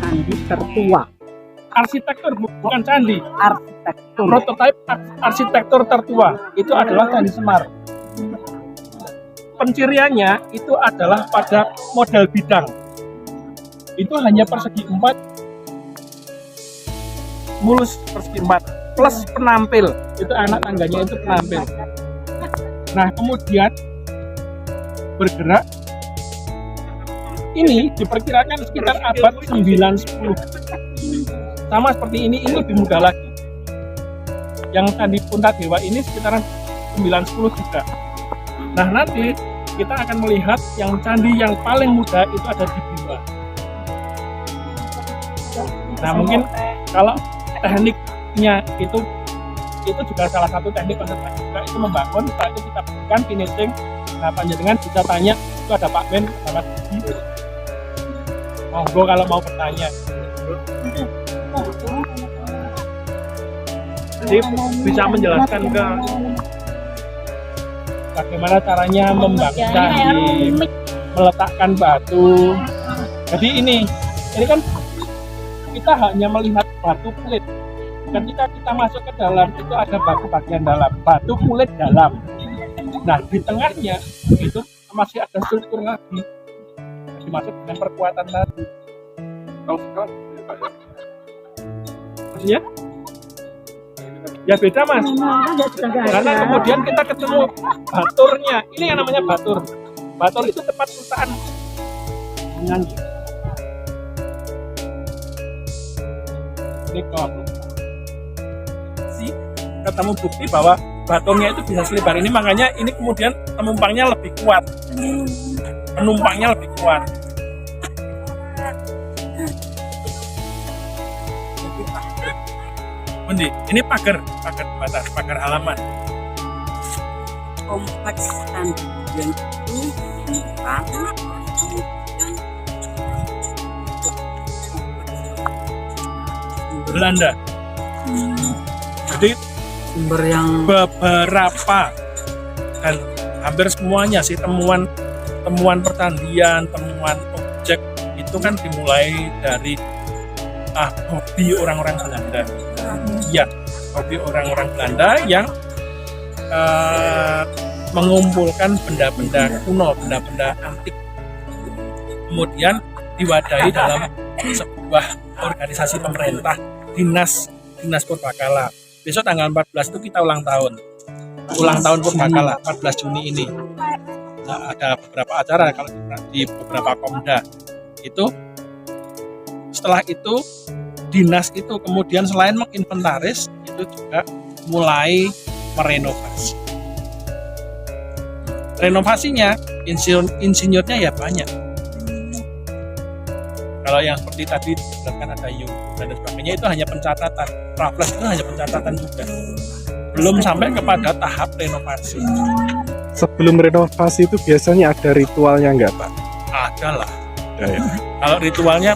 Candi tertua. Arsitektur bukan candi. Arsitektur. Prototipe arsitektur tertua itu adalah Candi Semar. Penciriannya itu adalah pada model bidang. Itu hanya persegi 4, mulus persegi 4, plus penampil. Itu anak tangganya itu penampil. Nah, kemudian bergerak. Ini diperkirakan sekitar abad 9-10. Sama seperti ini lebih mudah lagi. Yang Candi Puntadewa ini sekitaran 9-10 juga. Nah, nanti kita akan melihat yang candi yang paling muda itu ada di Bima. Nah, mungkin kalau tekniknya itu juga salah satu teknik konservasi juga, itu membangun, setelah itu kita berikan finishing. Nah, panjenengan bisa tanya, itu ada Pak Ben sama Didi. Monggo kalau mau bertanya. Jadi bisa menjelaskan ke bagaimana caranya membangun candi, meletakkan batu. Jadi ini kan kita hanya melihat batu kulit. Ketika kita masuk ke dalam itu ada batu bagian dalam, batu kulit dalam. Nah, di tengahnya itu masih ada struktur lagi, masih masuk dengan perkuatan lagi. Maksudnya? Ya beda, Mas. Karena kemudian kita ketemu baturnya. Ini yang namanya batur. Batur itu tempat sultaan. Ketemu bukti bahwa baturnya itu bisa selebar ini, makanya ini kemudian penumpangnya lebih kuat. Penumpangnya lebih kuat. Ini pagar batas, pagar halaman. Kompleks candi yang itu Belanda. Jadi sumber yang beberapa dan hampir semuanya sih temuan percandian, temuan objek itu kan dimulai dari hobi orang-orang Belanda. Ya, hobi orang-orang Belanda yang mengumpulkan benda-benda kuno, benda-benda antik, kemudian diwadahi dalam sebuah organisasi pemerintah, dinas Purbakala. Besok tanggal 14 itu kita ulang tahun Purbakala, 14 Juni ini. Nah, ada beberapa acara kalau di beberapa Komda itu. Setelah itu dinas itu kemudian selain menginventaris itu juga mulai merenovasi. Renovasinya insinyurnya ya banyak. Kalau yang seperti tadi disebutkan ada dan sebagainya itu hanya pencatatan. Raffles itu hanya pencatatan juga. Belum sampai kepada tahap renovasi. Sebelum renovasi itu biasanya ada ritualnya nggak, Pak? Ada lah. Ya. Kalau ritualnya,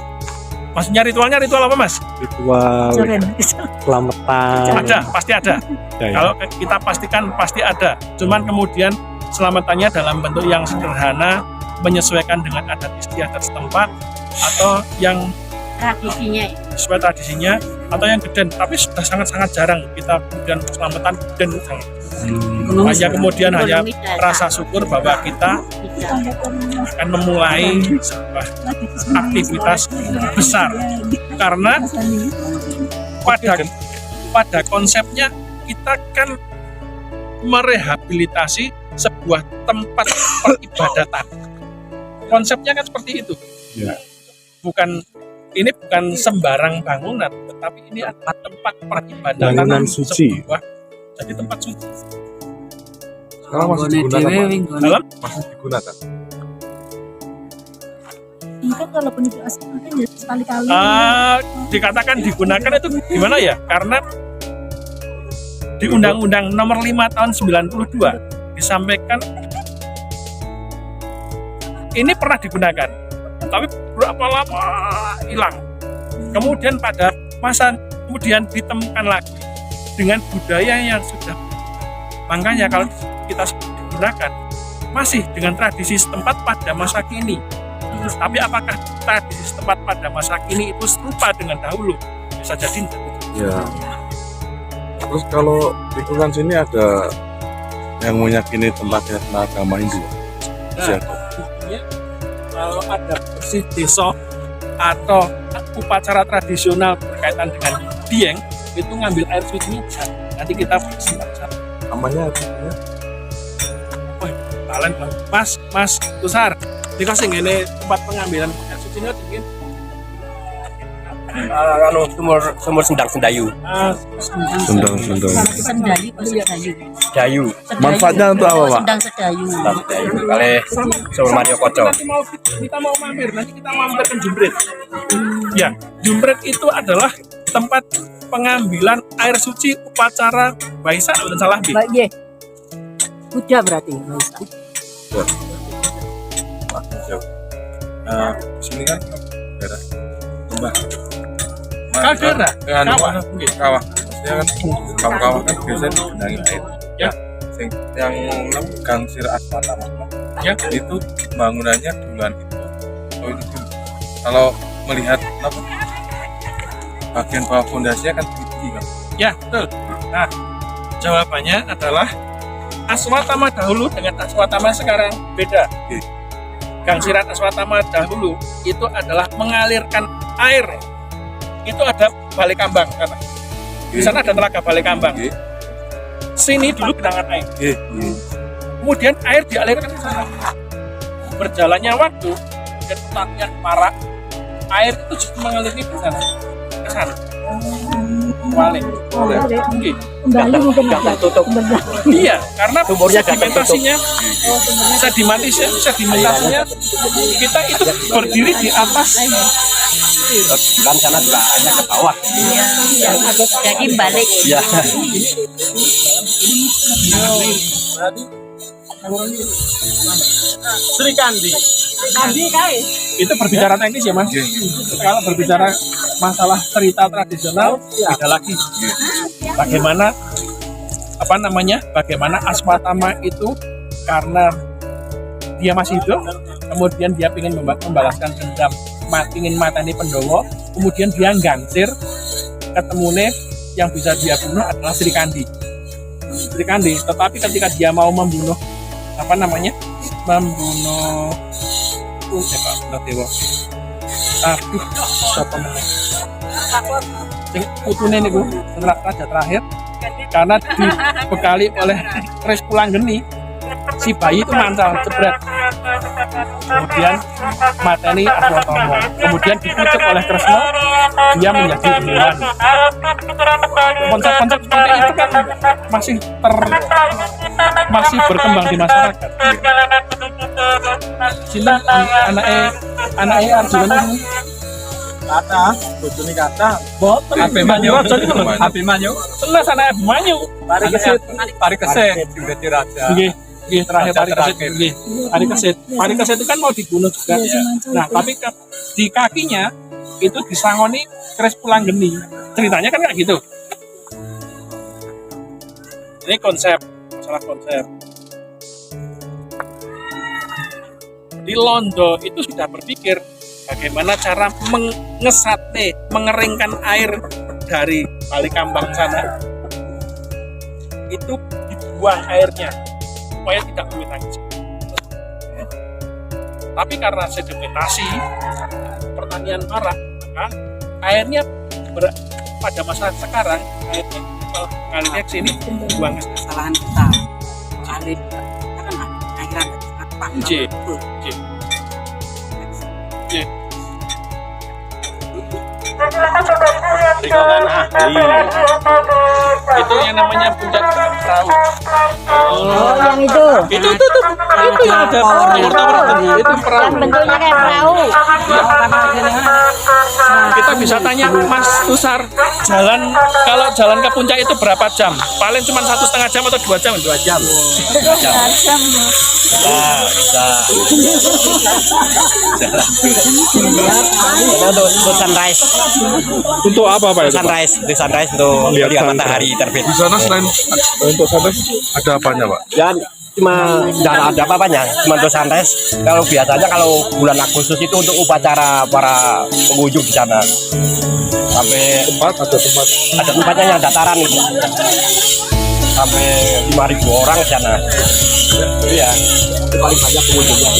maksudnya ritualnya ritual apa, Mas? Ritual selamatan. Ada, pasti ada. Ya. Kalau kita pastikan pasti ada. Cuman kemudian selamatannya dalam bentuk yang sederhana, menyesuaikan dengan adat istiadat setempat, atau yang tradisinya sesuai tradisinya, atau yang geden. Tapi sudah sangat-sangat jarang kita kemudian selamatan geden. Hanya kemudian hanya rasa syukur bahwa kita akan memulai sebuah aktivitas besar, karena pada konsepnya kita kan merehabilitasi sebuah tempat peribadatan. Konsepnya kan seperti itu. Ya. Ini bukan sembarang bangunan, tetapi ini adalah tempat peribadatan bangunan suci. Jadi tempat suci. Sekarang masih digunakan, Pak? Dalam? Masih digunakan. Kan kalau penduduk asing kan ya sekali-kali. Dikatakan digunakan itu gimana ya? Karena di Undang-Undang Nomor 5 Tahun 92 disampaikan ini pernah digunakan, tapi berapa lama hilang. Kemudian pada masa kemudian ditemukan lagi dengan budaya yang sudah. Makanya kalau kita gunakan masih dengan tradisi setempat pada masa kini. Tapi apakah tradisi setempat pada masa kini itu serupa dengan dahulu? Bisa jadi tidak. Ya. Terus kalau lingkungan sini ada yang meyakini tempatnya agama Hindu. Nah, buktinya kalau ada bersih desa atau upacara tradisional berkaitan dengan Dieng itu ngambil air sucinya bisa. Nanti kita simpan sana. Namanya Wah, talent banget. Mas Tusar, dikasih gini tempat pengambilan air sucinya dingin. Kalau sumur Sendang Sendayu. Sendang. Sendayu, Sedayu. Sedayu. Manfaatnya untuk apa, Pak? Sendang Sedayu. Sendang Sendayu. Kali sumur Mario Koco. Kita mau mampir, nanti kita mampir ke Jumbrit. Ya, Jumbrit itu adalah tempat pengambilan air suci upacara Waisak dan salah bi. Mbak Ye. Kuda berarti. Waisak. Nah, di sini kan daerah lembah. Kaldera, kawah. Kawah. Maksudnya kan kawah-kawah kan biasanya digenangi air. Ya. Yang Gangsir Aswatama. Ya. Itu bangunannya duluan itu. Oh, itu dulu. Kalau melihat apa? Bagian bawah fondasinya kan tinggi kan. Ya, betul. Nah, jawabannya adalah Aswatama dahulu dengan Aswatama sekarang beda. Gangsiran Aswatama dahulu itu adalah mengalirkan air. Itu ada Balai Kambang kan? Di sana ada telaga Balai Kambang. Sini dulu genangan air. Kemudian air dialirkan ke sana. Berjalannya waktu dan petanian marak, air itu justru mengalir ke sana. Ke sana. Balik. Oke. Kembali mungkin Gak tertutup. Iya, karena Sumurnya gak sedimentasinya kita itu berdiri di atas. Kan sana juga hanya ke bawah. jadi balik. Ya. Sri Kandi. Itu berbicara teknis ya Mas. Kalau berbicara masalah cerita tradisional, beda lagi. Bagaimana bagaimana Aswatama itu karena dia masih hidup, kemudian dia ingin membalaskan dendam, ingin matani Pendowo, kemudian dia gangsir, ketemune yang bisa dia bunuh adalah Sri Kandi. Tetapi ketika dia mau membunuh siapa namanya? Putune niku raja terakhir karena dibekali oleh Kris Pulanggeni, si bayi itu mancal jebret, kemudian mateni Aswatama, kemudian dikucuk oleh Kresna, dia menjadi bunuhan. Konsep-konsep seperti itu kan masih berkembang di masyarakat. Sila anaknya Arjuna itu Kata, bojone kata. boten Abimanyu. Abimanyu. Abimanyu. Senes anak Abimanyu. Parikesit menjadi raja. Nggih, terakhir Parikesit. Nggih. Parikesit itu kan mau dibunuh juga. Nah, tapi di kakinya itu disangoni Kris Pulanggeni. Ceritanya kan kayak gitu. Ini masalah konsep. Di Londo itu sudah berpikir bagaimana cara mengeringkan air dari Balai Kambang sana. Itu dibuang airnya supaya tidak mengenangi. Tapi karena sedimentasi pertanian marak, maka airnya pada masa sekarang airnya mengalirnya ke sini dibuang ke sana. Kesalahan kita. Alir kita kan akhiran apa? Lingkungan ahli. Itu yang namanya puncak perahu. yang itu. Itu yang ada tower itu perahu. Yang bentuknya kayak perahu. Kita bisa tanya Mas Tusar, kalau jalan ke puncak itu berapa jam? Paling cuma 1,5 jam atau 2 jam? 2 jam. Untuk sunrise. Untuk apa Pak itu? Pak? Sunrise untuk Lihat melihat sunrise. matahari terbit. Di sana selain untuk sana ada apanya Pak? Dan cuma nggak ada apa-apanya, cuma untuk sunrise. Kalau biasanya kalau bulan Agustus itu untuk upacara para pengunjung di sana. Sampai Ada tempat ada tempatnya yang dataran itu. Sampai 5.000 orang di sana. Iya, itu paling banyak pengunjungnya.